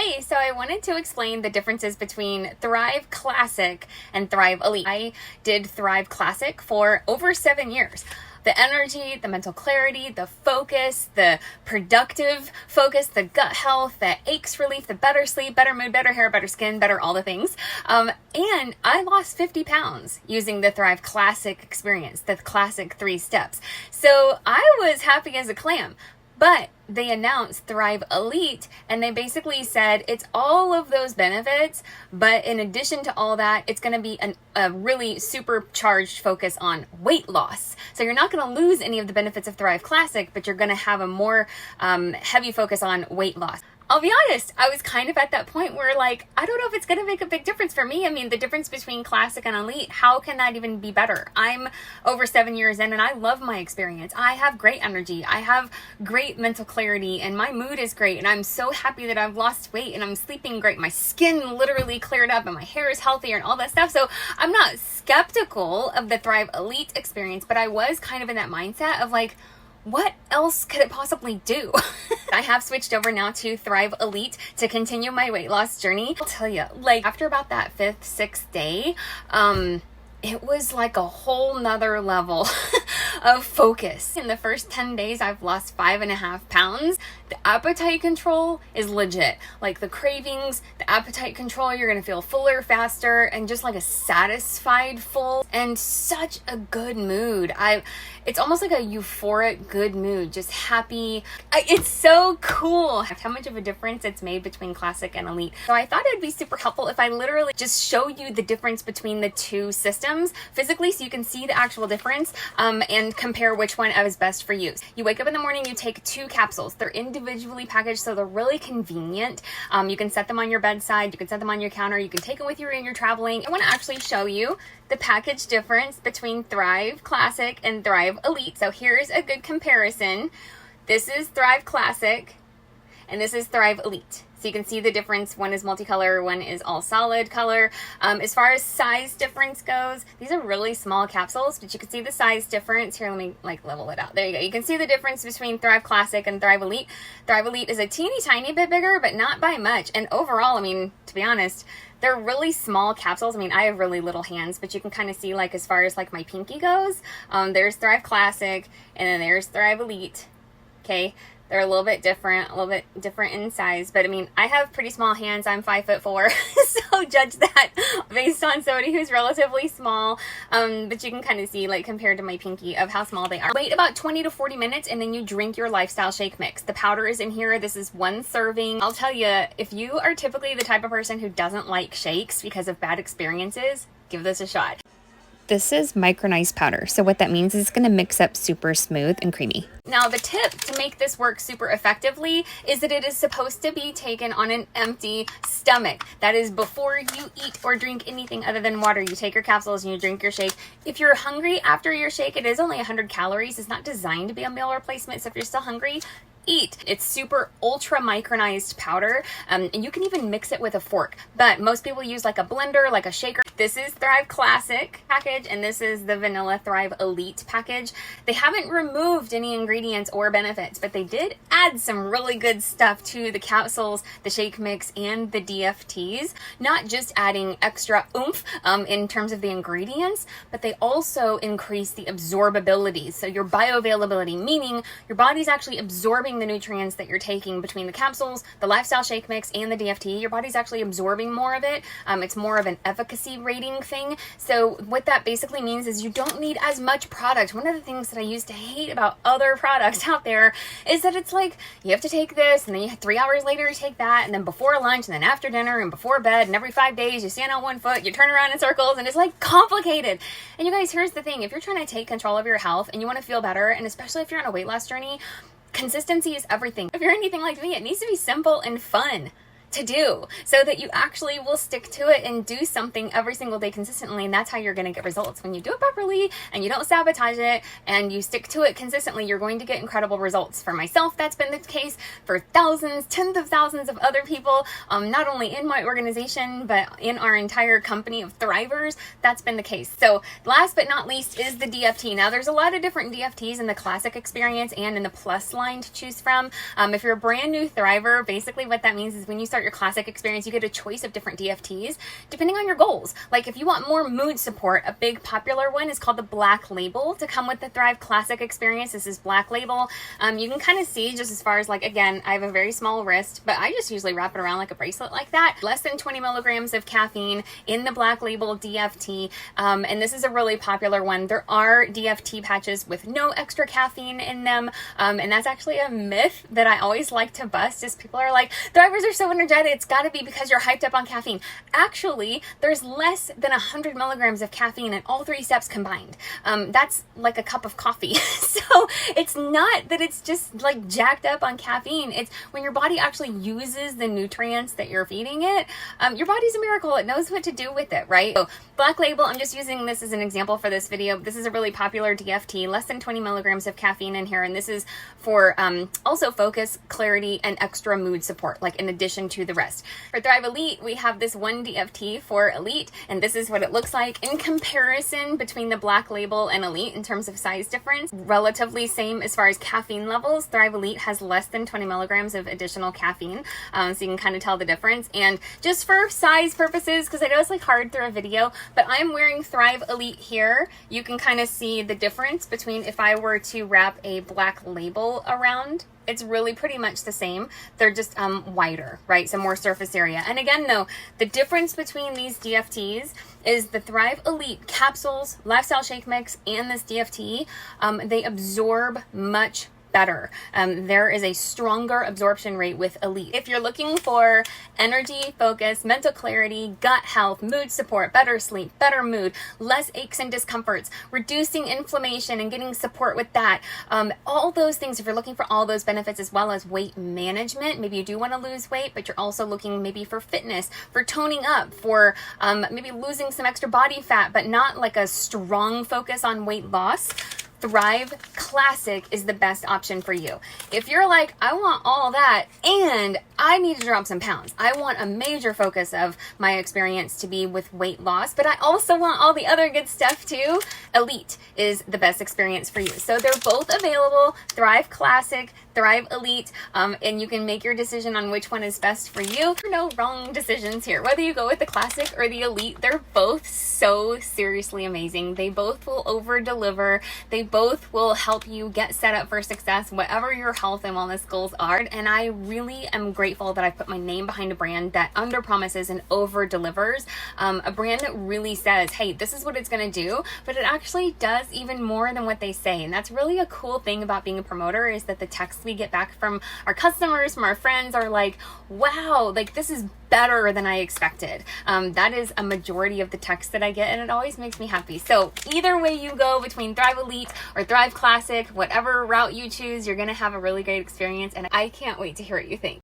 Hey, so I wanted to explain the differences between Thrive Classic and Thrive Elite. I did Thrive Classic for over 7 years. The energy, the mental clarity, the focus, the productive focus, the gut health, the aches relief, the better sleep, better mood, better hair, better skin, better all the things. And I lost 50 pounds using the Thrive Classic experience, the classic 3 steps. So I was happy as a clam. But they announced Thrive Elite, and they basically said it's all of those benefits, but in addition to all that, it's going to be a really supercharged focus on weight loss. So you're not going to lose any of the benefits of Thrive Classic, but you're going to have a more heavy focus on weight loss. I'll be honest, I was kind of at that point where I don't know if it's going to make a big difference for me. I mean, the difference between Classic and Elite, how can that even be better? I'm over 7 years in and I love my experience. I have great energy. I have great mental clarity and my mood is great. And I'm so happy that I've lost weight and I'm sleeping great. My skin literally cleared up and my hair is healthier and all that stuff. So I'm not skeptical of the Thrive Elite experience, but I was kind of in that mindset of what else could it possibly do? I have switched over now to Thrive Elite to continue my weight loss journey. I'll tell you, after about that 5th, 6th day, it was like a whole nother level of focus. In the first 10 days, I've lost 5.5 pounds. The appetite control is legit. The cravings, the appetite control, you're gonna feel fuller, faster, and just a satisfied full and such a good mood. It's almost like a euphoric good mood, just happy. It's so cool how much of a difference it's made between Classic and Elite. So I thought it'd be super helpful if I literally just show you the difference between the two systems physically so you can see the actual difference and compare which one is best for you. You wake up in the morning, you take 2 capsules. They're individually packaged, so they're really convenient. You can set them on your bedside, you can set them on your counter, you can take them with you when you're traveling. I want to actually show you the package difference between Thrive Classic and Thrive Elite. So here's a good comparison. This is Thrive Classic and this is Thrive Elite. So you can see the difference. One is multicolor, one is all solid color. As far as size difference goes, these are really small capsules, but you can see the size difference. Here, let me level it out. There you go. You can see the difference between Thrive Classic and Thrive Elite. Thrive Elite is a teeny tiny bit bigger, but not by much. And overall, to be honest, they're really small capsules. I have really little hands, but you can kind of see as far as my pinky goes, there's Thrive Classic and then there's Thrive Elite. Okay. They're a little bit different in size, but I have pretty small hands. I'm 5'4", so judge that based on somebody who's relatively small. But you can kind of see, compared to my pinky, of how small they are. Wait about 20 to 40 minutes, and then you drink your lifestyle shake mix. The powder is in here. This is 1 serving. I'll tell you, if you are typically the type of person who doesn't like shakes because of bad experiences, give this a shot. This is micronized powder. So what that means is it's going to mix up super smooth and creamy. Now, the tip to make this work super effectively is that it is supposed to be taken on an empty stomach. That is before you eat or drink anything other than water. You take your capsules and you drink your shake. If you're hungry after your shake, it is only 100 calories. It's not designed to be a meal replacement. So if you're still hungry, eat. It's super ultra micronized powder, and you can even mix it with a fork, but most people use a blender, a shaker. This is Thrive Classic package, and this is the vanilla Thrive Elite package. They haven't removed any ingredients or benefits, but they did add some really good stuff to the capsules, the shake mix, and the DFTs. Not just adding extra oomph in terms of the ingredients, but they also increase the absorbability, so your bioavailability, meaning your body's actually absorbing the nutrients that you're taking between the capsules, the lifestyle shake mix, and the DFT. Your body's actually absorbing more of it. It's more of an efficacy rating thing. So what that basically means is you don't need as much product. One of the things that I used to hate about other products out there is that it's you have to take this, and then 3 hours later you take that, and then before lunch, and then after dinner, and before bed, and every 5 days you stand on 1 foot, you turn around in circles, and it's complicated. And you guys, here's the thing. If you're trying to take control of your health and you want to feel better, and especially if you're on a weight loss journey, consistency is everything. If you're anything like me, it needs to be simple and fun to do so that you actually will stick to it and do something every single day consistently. And that's how you're going to get results. When you do it properly and you don't sabotage it and you stick to it consistently, you're going to get incredible results. For myself, that's been the case. For thousands, tens of thousands of other people, not only in my organization, but in our entire company of Thrivers, that's been the case. So last but not least is the DFT. Now, there's a lot of different DFTs in the Classic experience and in the Plus line to choose from. If you're a brand new Thriver, basically what that means is when you start start your classic experience, you get a choice of different DFTs depending on your goals. Like if you want more mood support, a big popular one is called the Black Label to come with the Thrive Classic experience. This is Black Label. You can kind of see just as far as like, again, I have a very small wrist, but I just usually wrap it around like a bracelet like that. Less than 20 milligrams of caffeine in the Black Label DFT. And this is a really popular one. There are DFT patches with no extra caffeine in them. And that's actually a myth that I always like to bust, is people are like, Thrivers are so energetic, it's gotta be because you're hyped up on caffeine. Actually, there's less than 100 milligrams of caffeine in all 3 steps combined. That's like a cup of coffee. So it's not that it's just like jacked up on caffeine. It's when your body actually uses the nutrients that you're feeding it, your body's a miracle. It knows what to do with it, right? So Black Label, I'm just using this as an example for this video. This is a really popular DFT, less than 20 milligrams of caffeine in here. And this is for also focus, clarity, and extra mood support, like in addition to the rest. For Thrive Elite, we have this one DFT for Elite, and this is what it looks like in comparison between the Black Label and Elite in terms of size difference. Relatively same as far as caffeine levels. Thrive Elite has less than 20 milligrams of additional caffeine, so you can kind of tell the difference. And just for size purposes, because I know it's like hard through a video, but I'm wearing Thrive Elite here. You can kind of see the difference between if I were to wrap a Black Label around. It's really pretty much the same. They're just wider, right? So more surface area. And again, though, the difference between these DFTs is the Thrive Elite capsules, Lifestyle Shake Mix, and this DFT, they absorb much better. There is a stronger absorption rate with Elite. If you're looking for energy, focus, mental clarity, gut health, mood support, better sleep, better mood, less aches and discomforts, reducing inflammation and getting support with that, all those things, if you're looking for all those benefits as well as weight management, maybe you do want to lose weight, but you're also looking maybe for fitness, for toning up, for maybe losing some extra body fat, but not like a strong focus on weight loss, Thrive Classic is the best option for you. If you're like, I want all that and I need to drop some pounds, I want a major focus of my experience to be with weight loss, but I also want all the other good stuff too, Elite is the best experience for you. So they're both available, Thrive Classic, Thrive Elite, and you can make your decision on which one is best for you. There are no wrong decisions here. Whether you go with the Classic or the Elite, they're both so seriously amazing. They both will over deliver. They both will help you get set up for success, whatever your health and wellness goals are. And I really am grateful that I put my name behind a brand that under promises and over delivers. A brand that really says, hey, this is what it's going to do, but it actually does even more than what they say. And that's really a cool thing about being a promoter, is that the texts we get back from our customers, from our friends, are like, wow, like this is better than I expected. That is a majority of the texts that I get, and it always makes me happy. So either way you go, between Thrive Elite or Thrive Classic, whatever route you choose, you're gonna have a really great experience, and I can't wait to hear what you think.